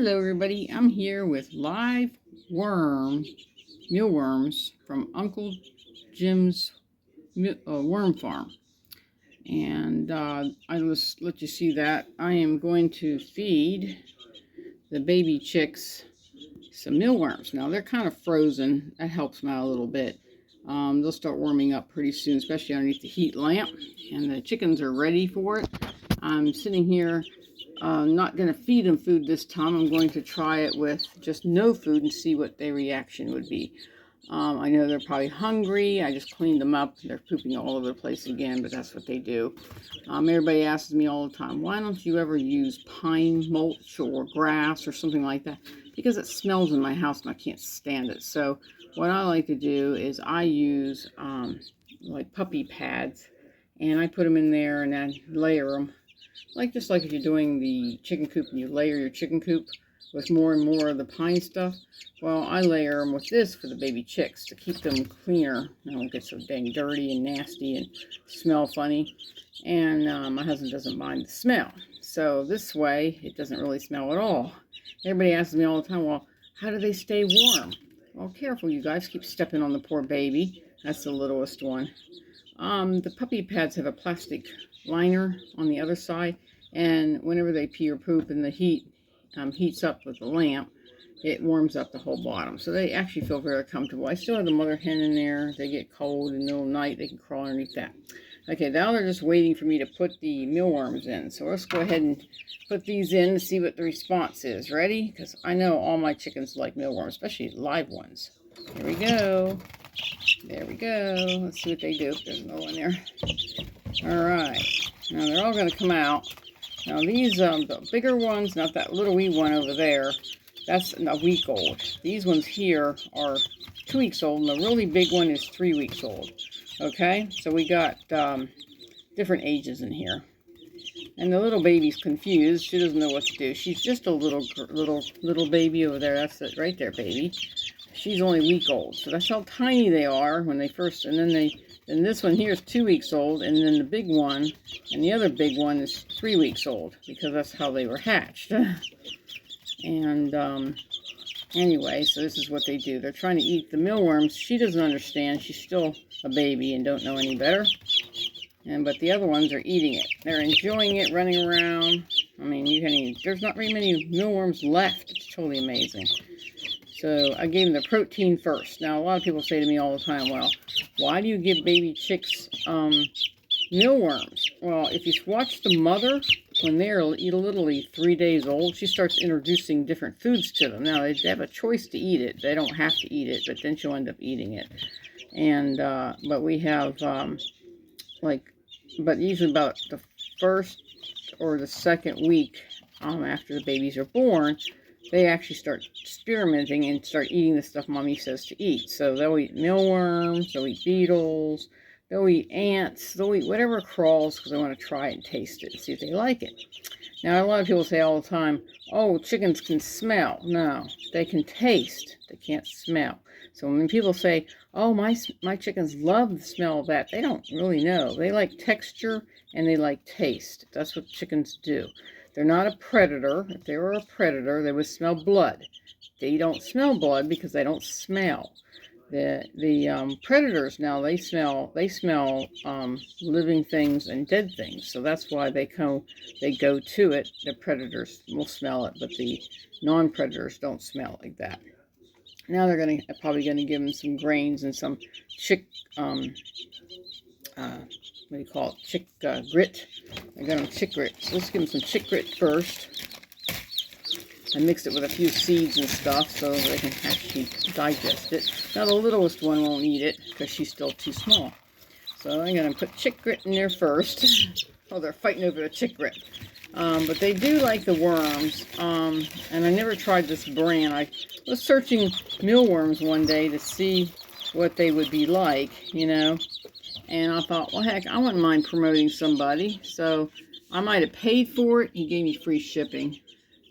Hello everybody, I'm here with live mealworms from Uncle Jim's worm farm. And I just let you see that. I am going to feed the baby chicks some mealworms. Now they're kind of frozen, that helps them out a little bit. They'll start warming up pretty soon, especially underneath the heat lamp, and the chickens are ready for it. I'm sitting here not going to feed them food this time. I'm going to try it with just no food and see what their reaction would be. I know they're probably hungry. I just cleaned them up. They're pooping all over the place again, but that's what they do. Everybody asks me all the time, why don't you ever use pine mulch or grass or something like that? Because it smells in my house and I can't stand it. So what I like to do is I use like puppy pads, and I put them in there and I layer them. Just like if you're doing the chicken coop and you layer your chicken coop with more and more of the pine stuff. Well, I layer them with this for the baby chicks to keep them cleaner. They don't get so dang dirty and nasty and smell funny. And my husband doesn't mind the smell. So this way, it doesn't really smell at all. Everybody asks me all the time, well, how do they stay warm? Well, careful, you guys. Keep stepping on the poor baby. That's the littlest one. The puppy pads have a plastic liner on the other side, and whenever they pee or poop and the heat heats up with the lamp, it warms up the whole bottom. So they actually feel very comfortable. I still have the mother hen in there. If they get cold in the middle of the night, they can crawl underneath that. Okay, now they're just waiting for me to put the mealworms in. So let's go ahead and put these in to see what the response is. Ready? Because I know all my chickens like mealworms, especially live ones. Here we go. There we go. Let's see what they do. There's no one there. All right. Now they're all going to come out. Now these, the bigger ones, not that little wee one over there, that's a week old. These ones here are 2 weeks old, and the really big one is 3 weeks old. Okay, so we got different ages in here. And the little baby's confused. She doesn't know what to do. She's just a little baby over there. That's it right there, baby. She's only a week old. So that's how tiny they are when they first, and then this one here is 2 weeks old, and then the big one, and the other big one is 3 weeks old, because that's how they were hatched. And anyway, so this is what they do. They're trying to eat the mealworms. She doesn't understand. She's still a baby and don't know any better. But the other ones are eating it. They're enjoying it, running around. I mean, there's not very many mealworms left. It's totally amazing. So I gave them the protein first. Now, a lot of people say to me all the time, well, why do you give baby chicks mealworms? Well, if you watch the mother, when they're literally 3 days old, she starts introducing different foods to them. Now, they have a choice to eat it. They don't have to eat it, but then she'll end up eating it. And, but we have, but usually about the first or the second week after the babies are born, they actually start experimenting and start eating the stuff Mommy says to eat. So they'll eat mealworms, they'll eat beetles, they'll eat ants, they'll eat whatever crawls because they want to try it and taste it and see if they like it. Now, a lot of people say all the time, oh, chickens can smell. No, they can taste. They can't smell. So when people say, oh, my chickens love the smell of that, they don't really know. They like texture and they like taste. That's what chickens do. They're not a predator. If they were a predator, they would smell blood. They don't smell blood because they don't smell. The predators now, they smell living things and dead things. So that's why they go to it. The predators will smell it, but the non-predators don't smell like that. Now they're probably gonna give them some grains and some chick what do you call it? Chick grit. I got them chick grit. So let's give them some chick grit first. I mixed it with a few seeds and stuff so they can actually digest it. Now the littlest one won't eat it because she's still too small. So I'm going to put chick grit in there first. Oh, they're fighting over the chick grit. But they do like the worms. And I never tried this brand. I was searching mealworms one day to see what they would be like, you know. And I thought, well, heck, I wouldn't mind promoting somebody. So I might have paid for it. He gave me free shipping.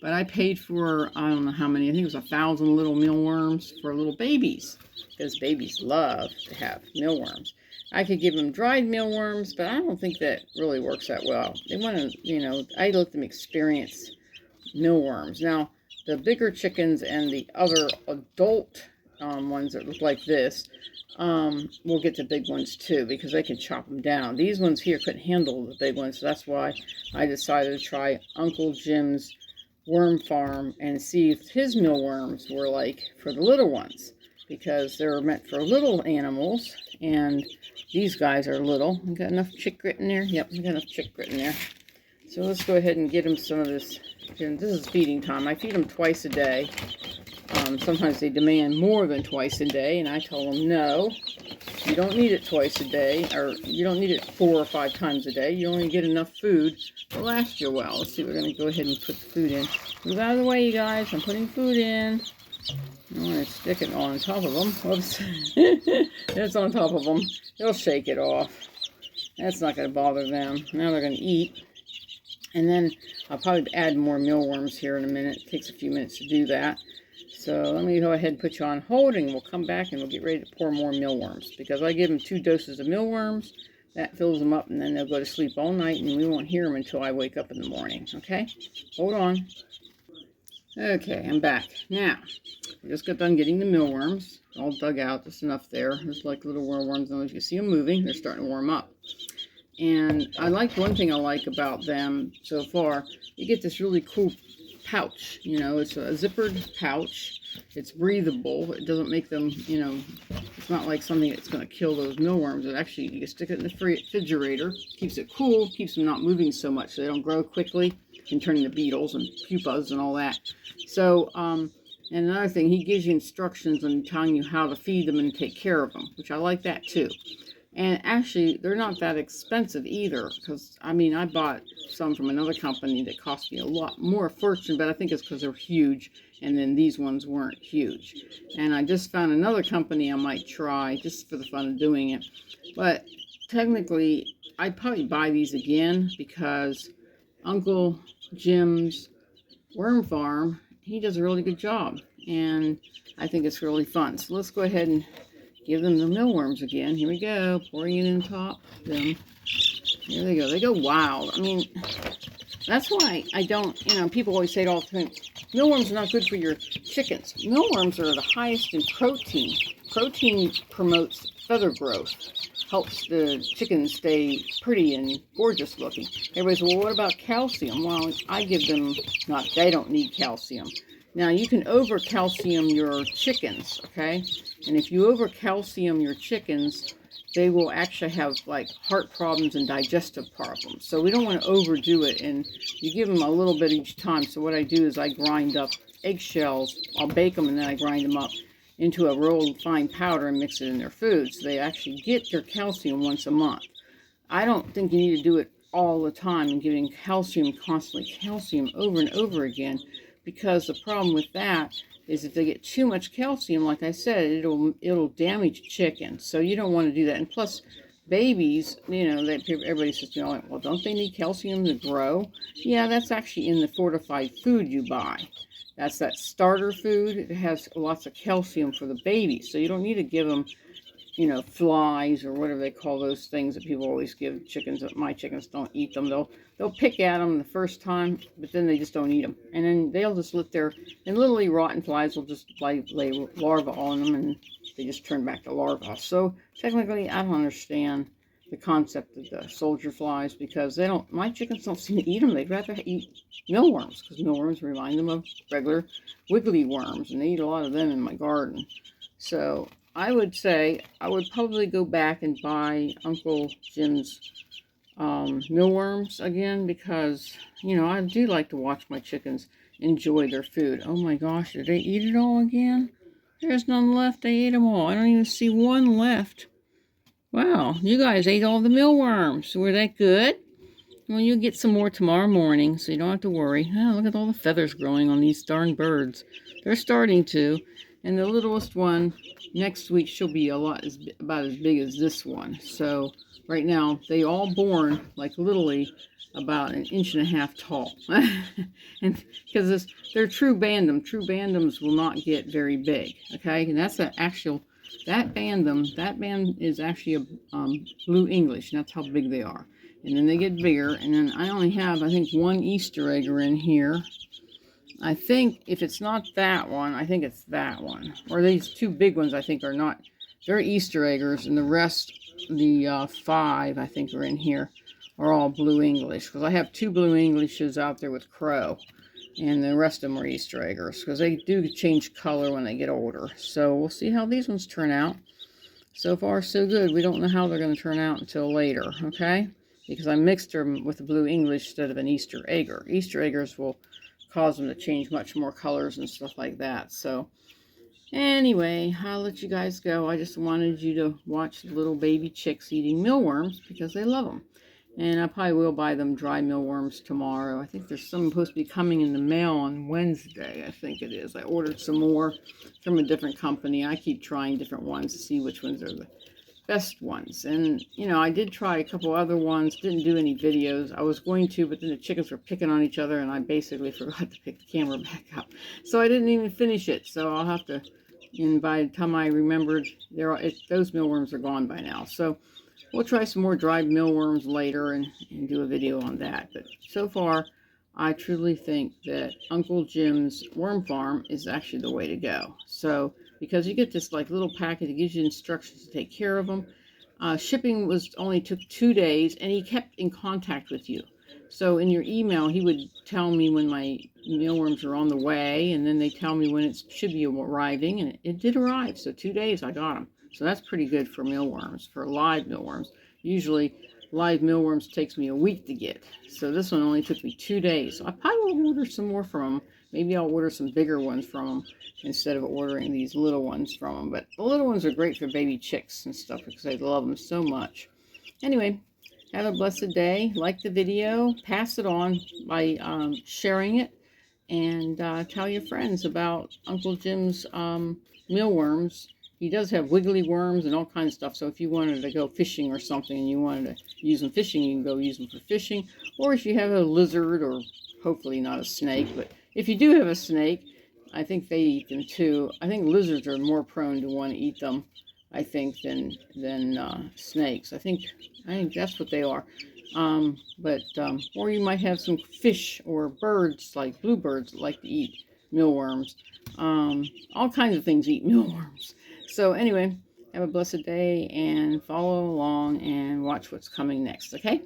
But I paid for, I don't know how many, I think it was 1,000 little mealworms for little babies. Because babies love to have mealworms. I could give them dried mealworms, but I don't think that really works that well. They want to, I let them experience mealworms. Now, the bigger chickens and the other adult ones that look like this, we'll get the big ones too, because they can chop them down. These ones here couldn't handle the big ones, so that's why I decided to try Uncle Jim's worm farm and see if his mealworms were like for the little ones, because they're meant for little animals, and these guys are little. We got enough chick grit in there? Yep, we got enough chick grit in there. So let's go ahead and get them some of this. This is feeding time. I feed them twice a day. Sometimes they demand more than twice a day, and I tell them no. You don't need it twice a day, or you don't need it 4 or 5 times a day. You only get enough food to last you well. Let's see, we're going to go ahead and put the food in. Move out of the way, you guys. I'm putting food in. I'm going to stick it on top of them. Whoops. It's on top of them. They'll shake it off. That's not going to bother them. Now they're going to eat. And then I'll probably add more mealworms here in a minute. It takes a few minutes to do that. So let me go ahead and put you on hold, and we'll come back and we'll get ready to pour more mealworms. Because I give them 2 doses of mealworms. That fills them up, and then they'll go to sleep all night, and we won't hear them until I wake up in the morning. Okay? Hold on. Okay, I'm back. Now, I just got done getting the mealworms. All dug out, just enough there. There's like little worms, and as you see them moving, they're starting to warm up. And I like, one thing I like about them so far, you get this really cool pouch. You know, it's a zippered pouch. It's breathable. It doesn't make them, you know, it's not like something that's going to kill those mealworms. It actually, you can stick it in the refrigerator, keeps it cool, keeps them not moving so much so they don't grow quickly and turn into beetles and pupas and all that. So, and another thing, he gives you instructions on telling you how to feed them and take care of them, which I like that too. And actually, they're not that expensive either, because, I mean, I bought some from another company that cost me a lot more fortune, but I think it's because they're huge, and then these ones weren't huge. And I just found another company I might try, just for the fun of doing it. But technically, I'd probably buy these again, because Uncle Jim's Worm Farm, he does a really good job, and I think it's really fun. So let's go ahead and give them the mealworms again. Here we go, pouring it in top of them. There they go. They go wild. I mean, that's why I don't, you know, people always say it all the time, mealworms are not good for your chickens. Mealworms are the highest in protein. Protein promotes feather growth, helps the chickens stay pretty and gorgeous looking. Everybody's, well, what about calcium? Well, I give them, not, they don't need calcium. Now, you can over-calcium your chickens, okay? And if you over-calcium your chickens, they will actually have, like, heart problems and digestive problems. So we don't want to overdo it, and you give them a little bit each time. So what I do is I grind up eggshells. I'll bake them, and then I grind them up into a real fine powder and mix it in their food. So they actually get their calcium once a month. I don't think you need to do it all the time and giving calcium constantly, calcium over and over again. Because the problem with that is if they get too much calcium, like I said, it'll damage chickens. So you don't want to do that. And plus, babies, you know, everybody says, you know, well, don't they need calcium to grow? Yeah, that's actually in the fortified food you buy. That's that starter food. It has lots of calcium for the babies. So you don't need to give them, you know, flies or whatever they call those things that people always give chickens. My chickens don't eat them. They'll pick at them the first time, but then they just don't eat them. And then they'll just let and literally rotten flies will just lay larvae on them, and they just turn back to larvae. So technically, I don't understand the concept of the soldier flies, because my chickens don't seem to eat them. They'd rather eat mealworms, because mealworms remind them of regular wiggly worms, and they eat a lot of them in my garden. So I would say I would probably go back and buy Uncle Jim's mealworms again, because, you know, I do like to watch my chickens enjoy their food. Oh my gosh, did they eat it all again? There's none left. They ate them all. I don't even see one left. Wow, you guys ate all the mealworms. Were they good? Well, you'll get some more tomorrow morning, so you don't have to worry. Oh, look at all the feathers growing on these darn birds. They're starting to. And the littlest one, next week, she'll be about as big as this one. So right now, they all born, like, literally about 1.5 inches tall. And because they're true bandom. True bandoms will not get very big, okay? And that's an actual, that band is actually a blue English, and that's how big they are. And then they get bigger, and then I only have, I think, 1 Easter egger in here. I think if it's not that one, I think it's that one. Or these two big ones, I think, are not. They're Easter eggers, and the rest, the 5, I think, are in here, are all blue English. Because I have 2 blue Englishes out there with crow, and the rest of them are Easter eggers. Because they do change color when they get older. So we'll see how these ones turn out. So far, so good. We don't know how they're going to turn out until later, okay? Because I mixed them with the blue English instead of an Easter egger. Easter eggers will cause them to change much more colors and stuff like that. So anyway, I'll let you guys go. I just wanted you to watch the little baby chicks eating mealworms because they love them. And I probably will buy them dry mealworms tomorrow. I think there's some supposed to be coming in the mail on Wednesday, I think it is. I ordered some more from a different company. I keep trying different ones to see which ones are the best ones. And, you know, I did try a couple other ones, didn't do any videos. I was going to, but then the chickens were picking on each other, and I basically forgot to pick the camera back up. So I didn't even finish it. So I'll have to, and by the time I remembered, those mealworms are gone by now. So we'll try some more dried mealworms later and do a video on that. But so far, I truly think that Uncle Jim's Worm Farm is actually the way to go. So, because you get this like little packet that gives you instructions to take care of them. Shipping only took 2 days, and he kept in contact with you. So in your email, he would tell me when my mealworms are on the way, and then they tell me when it should be arriving, and it did arrive. So 2 days I got them. So that's pretty good for mealworms, for live mealworms. Usually live mealworms takes me a week to get. So this one only took me 2 days. So I probably will order some more from them. Maybe I'll order some bigger ones from them instead of ordering these little ones from them. But the little ones are great for baby chicks and stuff because I love them so much. Anyway, have a blessed day. Like the video. Pass it on by sharing it. And tell your friends about Uncle Jim's mealworms. He does have wiggly worms and all kinds of stuff. So if you wanted to go fishing or something and you wanted to use them fishing, you can go use them for fishing. Or if you have a lizard, or hopefully not a snake, but if you do have a snake, I think they eat them too. I think lizards are more prone to want to eat them, I think, than snakes. I think that's what they are. Or you might have some fish or birds, like bluebirds, that like to eat mealworms. All kinds of things eat mealworms. So anyway, have a blessed day and follow along and watch what's coming next, okay?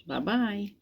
Bye-bye.